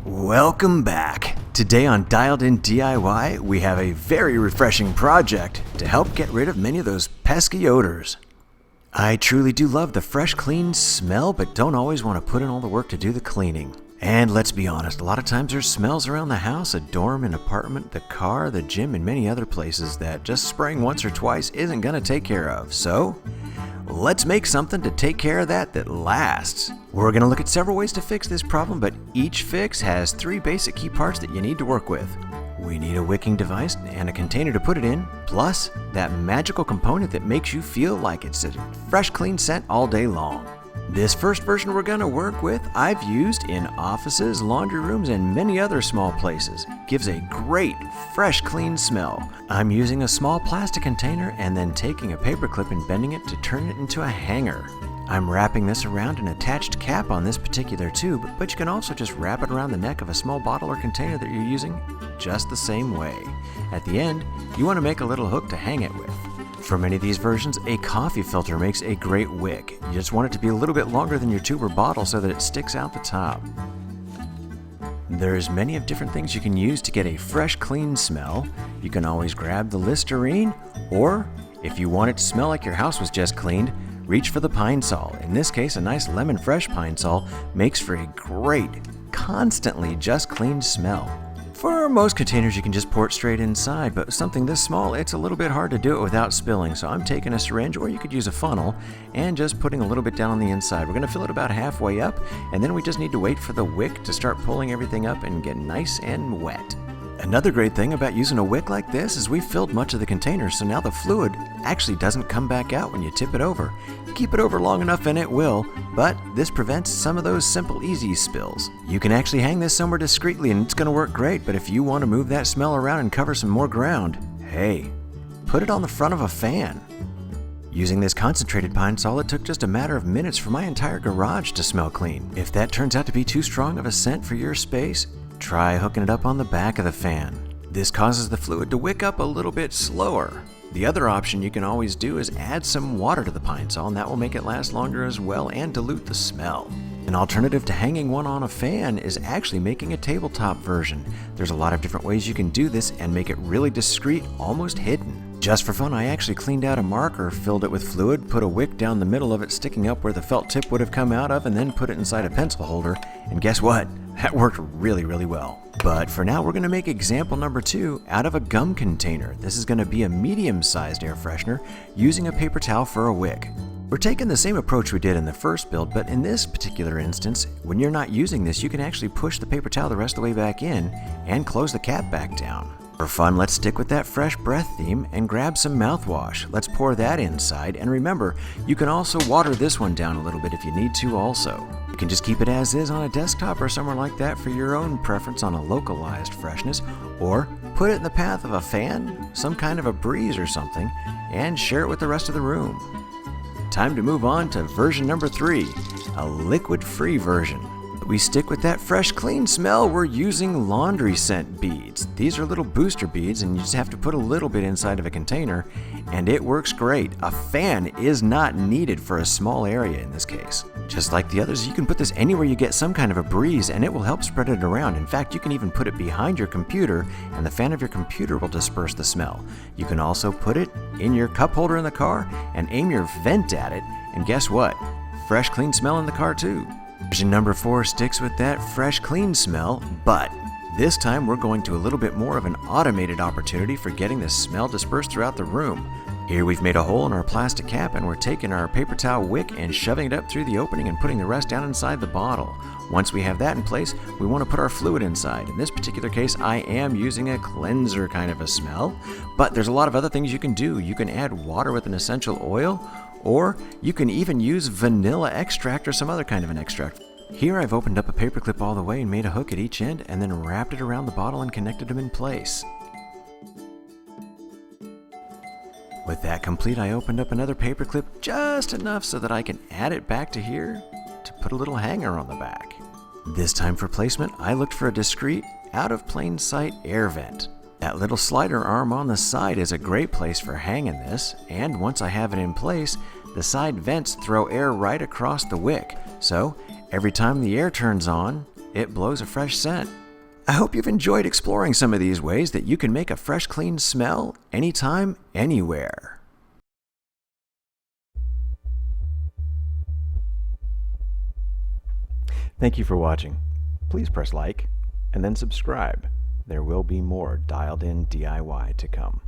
Welcome back. Today on Dialed In DIY, we have a very refreshing project to help get rid of many of those pesky odors. I truly do love the fresh, clean smell, but don't always want to put in all the work to do the cleaning. And let's be honest, a lot of times there's smells around the house, a dorm, an apartment, the car, the gym, and many other places that just spraying once or twice isn't going to take care of. So, let's make something to take care of that lasts. We're going to look at several ways to fix this problem, but each fix has 3 basic key parts that you need to work with. We need a wicking device and a container to put it in, plus that magical component that makes you feel like it's a fresh, clean scent all day long. This first version we're going to work with, I've used in offices, laundry rooms, and many other small places. Gives a great, fresh, clean smell. I'm using a small plastic container and then taking a paper clip and bending it to turn it into a hanger. I'm wrapping this around an attached cap on this particular tube, but you can also just wrap it around the neck of a small bottle or container that you're using just the same way. At the end, you want to make a little hook to hang it with. For many of these versions, a coffee filter makes a great wick. You just want it to be a little bit longer than your tube or bottle so that it sticks out the top. There's many of different things you can use to get a fresh, clean smell. You can always grab the Listerine, or if you want it to smell like your house was just cleaned, reach for the Pine Sol. In this case, a nice lemon fresh Pine Sol makes for a great, constantly just cleaned smell. For most containers, you can just pour it straight inside, but something this small, it's a little bit hard to do it without spilling. So I'm taking a syringe, or you could use a funnel, and just putting a little bit down on the inside. We're going to fill it about halfway up, and then we just need to wait for the wick to start pulling everything up and get nice and wet. Another great thing about using a wick like this is we've filled much of the container, so now the fluid actually doesn't come back out when you tip it over. Keep it over long enough and it will, but this prevents some of those simple, easy spills. You can actually hang this somewhere discreetly and it's going to work great, but if you want to move that smell around and cover some more ground, hey, put it on the front of a fan. Using this concentrated Pine Sol, it took just a matter of minutes for my entire garage to smell clean. If that turns out to be too strong of a scent for your space, try hooking it up on the back of the fan. This causes the fluid to wick up a little bit slower. The other option you can always do is add some water to the Pine Sol, and that will make it last longer as well and dilute the smell. An alternative to hanging one on a fan is actually making a tabletop version. There's a lot of different ways you can do this and make it really discreet, almost hidden. Just for fun, I actually cleaned out a marker, filled it with fluid, put a wick down the middle of it sticking up where the felt tip would have come out of, and then put it inside a pencil holder, and guess what? That worked really, really well. But for now, we're going to make example number 2 out of a gum container. This is going to be a medium-sized air freshener using a paper towel for a wick. We're taking the same approach we did in the first build, but in this particular instance, when you're not using this, you can actually push the paper towel the rest of the way back in and close the cap back down. For fun, let's stick with that fresh breath theme and grab some mouthwash. Let's pour that inside, and remember, you can also water this one down a little bit if you need to also. You can just keep it as is on a desktop or somewhere like that for your own preference on a localized freshness, or put it in the path of a fan, some kind of a breeze or something, and share it with the rest of the room. Time to move on to version number 3, a liquid-free version. We stick with that fresh, clean smell. We're using laundry scent beads. These are little booster beads, and you just have to put a little bit inside of a container, and it works great. A fan is not needed for a small area in this case. Just like the others, you can put this anywhere you get some kind of a breeze, and it will help spread it around. In fact, you can even put it behind your computer, and the fan of your computer will disperse the smell. You can also put it in your cup holder in the car and aim your vent at it, and guess what? Fresh, clean smell in the car too. Version number 4 sticks with that fresh, clean smell, but this time we're going to a little bit more of an automated opportunity for getting the smell dispersed throughout the room. Here we've made a hole in our plastic cap, and we're taking our paper towel wick and shoving it up through the opening and putting the rest down inside the bottle. Once we have that in place, we want to put our fluid inside. In this particular case, I am using a cleanser kind of a smell, but there's a lot of other things you can do. You can add water with an essential oil, or you can even use vanilla extract or some other kind of an extract. Here I've opened up a paper clip all the way and made a hook at each end and then wrapped it around the bottle and connected them in place. With that complete, I opened up another paper clip just enough so that I can add it back to here to put a little hanger on the back. This time for placement, I looked for a discreet, out of plain sight air vent. That little slider arm on the side is a great place for hanging this, and once I have it in place, the side vents throw air right across the wick, so every time the air turns on, it blows a fresh scent. I hope you've enjoyed exploring some of these ways that you can make a fresh, clean smell anytime, anywhere. Thank you for watching. Please press like and then subscribe. There will be more dialed-in DIY to come.